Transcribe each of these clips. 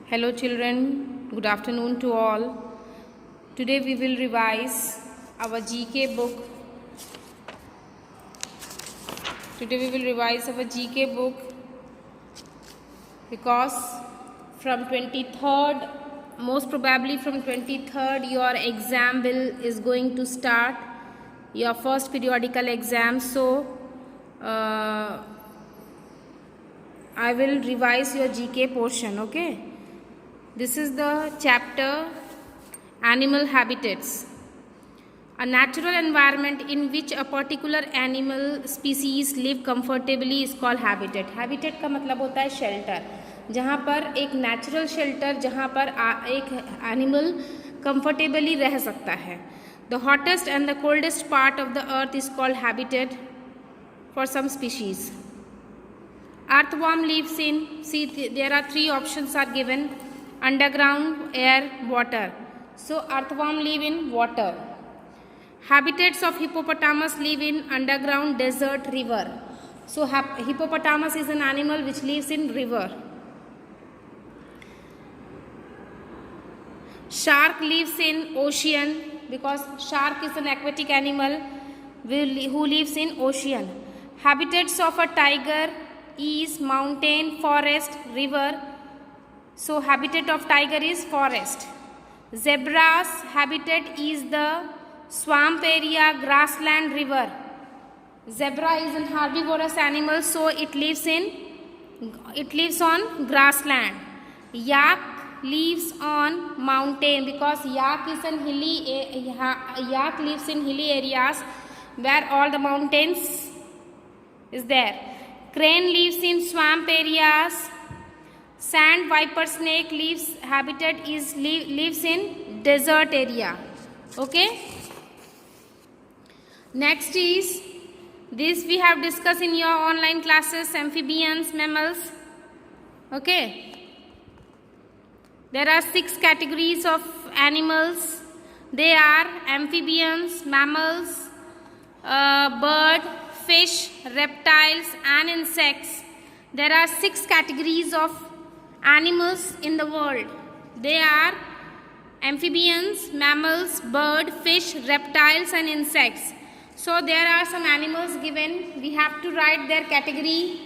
Hello children, good afternoon to all. Today we will revise our GK book. Because from 23rd, most probably from 23rd your exam is going to start, your first periodical exam. So I will revise your GK portion, okay? This is the chapter Animal Habitats. A natural environment in which a particular animal species live comfortably is called habitat. Habitat का मतलब होता है shelter, जहाँ पर एक natural shelter, जहाँ पर एक animal comfortably रह सकता है. The hottest and the coldest part of the earth is called habitat for some species. Earthworm lives in, see there are three options are given: underground, air, water. So earthworm live in water. Habitats of hippopotamus live in underground, desert, river. So hippopotamus is an animal which lives in river. Shark lives in ocean because shark is an aquatic animal who lives in ocean. Habitats of a tiger is mountain, forest, river. So habitat of tiger is forest. Zebra's habitat is the swamp area, grassland, river. Zebra is an herbivorous animal, so it lives on grassland. Yak lives on mountain because yak lives in hilly areas where all the mountains is there. Crane lives in swamp areas. Sand viper snake lives in desert area. Okay. Next is this we have discussed in your online classes: amphibians, mammals. Okay. There are 6 categories of animals. They are amphibians, mammals, bird, fish, reptiles and insects. There are 6 categories of animals in the world. They are amphibians, mammals, bird, fish, reptiles and insects. So there are some animals given. We have to write their category.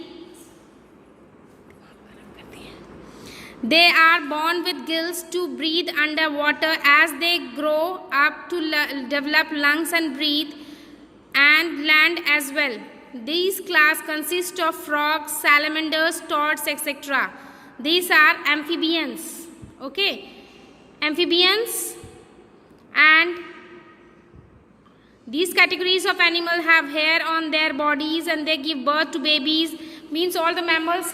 They are born with gills to breathe underwater. As they grow up to develop lungs and breathe and land as well. These class consist of frogs, salamanders, toads, etc. These are amphibians. Okay. Amphibians, and these categories of animals have hair on their bodies and they give birth to babies. Means all the mammals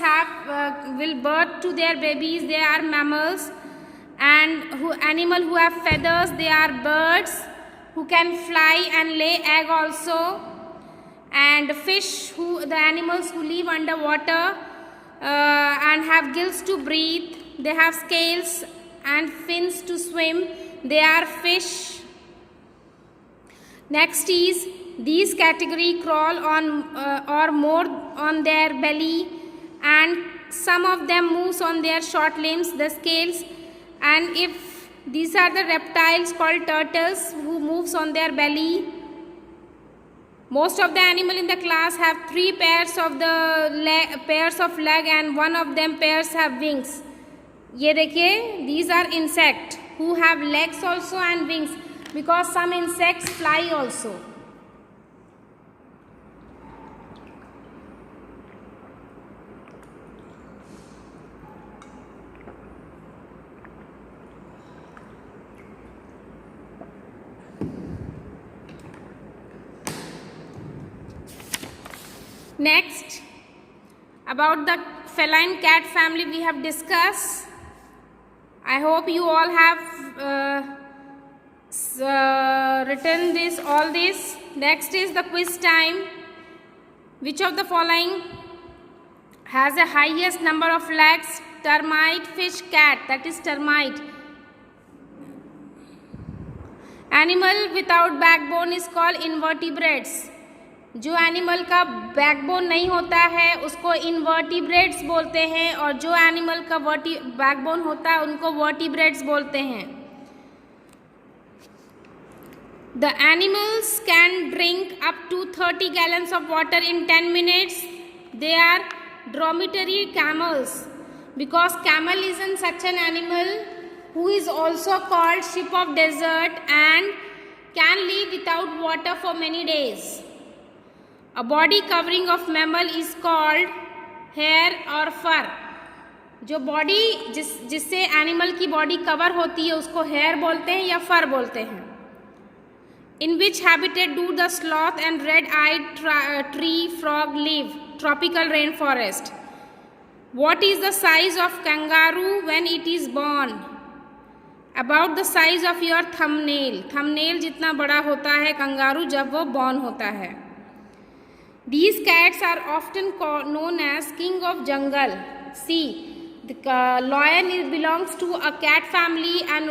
will birth to their babies. They are mammals. And animal who have feathers, they are birds who can fly and lay egg also. And fish, the animals who live underwater and have gills to breathe. They have scales and fins to swim. They are fish. Next is these category crawl on or more on their belly, and some of them moves on their short limbs, the scales. And if these are the reptiles called turtles who moves on their belly. Most of the animal in the class have 3 pairs of leg and one of them pairs have wings. ये देखिए, these are insects who have legs also and wings, because some insects fly also. Next, about the feline cat family we have discussed. I hope you all have written all this. Next is the quiz time. Which of the following has the highest number of legs? Termite, fish, cat. That is termite. Animal without backbone is called invertebrates. जो animal का backbone नहीं होता है उसको invertebrates बोलते हैं, और जो एनिमल का बैकबोन होता है उनको वर्टिब्रेट्स बोलते हैं। The animals can drink up to 30 gallons of water in 10 minutes. They are dromedary camels, because camel is such an animal who is also called sheep of desert and can live without water for many days. A body covering of mammal is called hair or fur. जो body जिससे animal की body cover होती है उसको hair बोलते हैं या फर बोलते हैं। In which habitat do the sloth and red-eyed tree frog live? Tropical rainforest. What is the size of kangaroo when it is born? About the size of your thumbnail. Thumbnail जितना बड़ा होता है kangaroo जब वो born होता है। These cats are often known as king of jungle. See, the lion belongs to a cat family and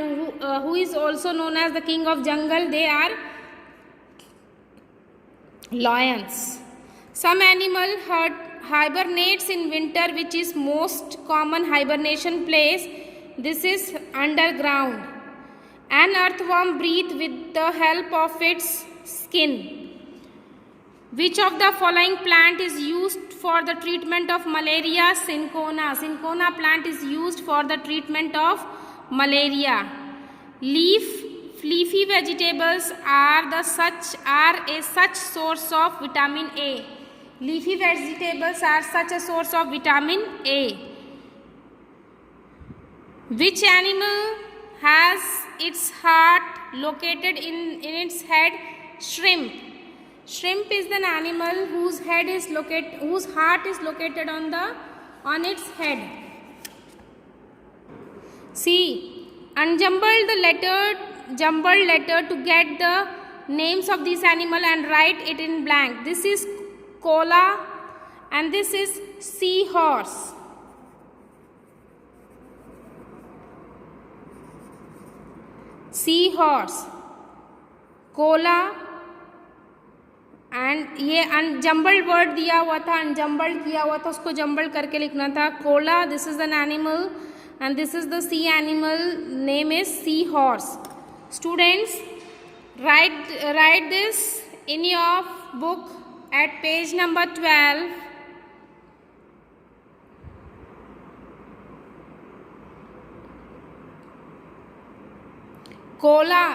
who is also known as the king of jungle. They are lions. Some animal hibernates in winter, which is most common hibernation place. This is underground. An earthworm breathes with the help of its skin. Which of the following plant is used for the treatment of malaria? Cinchona. Cinchona plant is used for the treatment of malaria. Leafy vegetables are a such source of vitamin A. Leafy vegetables are such a source of vitamin A. Which animal has its heart located in its head? Shrimp. Shrimp is an animal whose heart is located on its head. See, unjumble the jumbled letter to get the names of this animal and write it in blank. This is koala and this is seahorse. Seahorse, Cola, and ये अनजम्बल्ड word दिया हुआ था, अनजम्बल्ड किया हुआ था, उसको jumbled करके लिखना था। Koala, this is an animal and this is the sea animal, name is sea horse. Students, write this in your book at page number 12. कोला,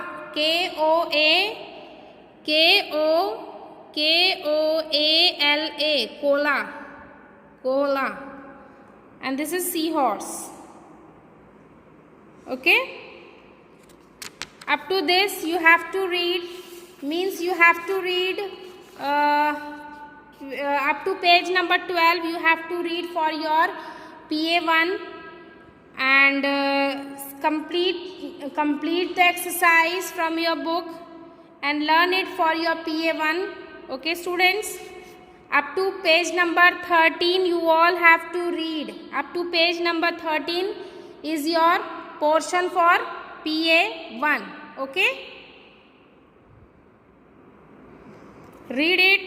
Koala, koala, and this is seahorse. Okay, up to this you have to read, up to page number 12 you have to read for your PA1 and complete the exercise from your book and learn it for your PA1. Okay students, up to page number 13 you all have to read. Up to page number 13 is your portion for PA1. Okay, read it.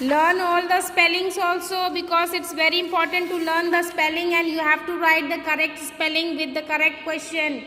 Learn all the spellings also, because it's very important to learn the spelling and you have to write the correct spelling with the correct question.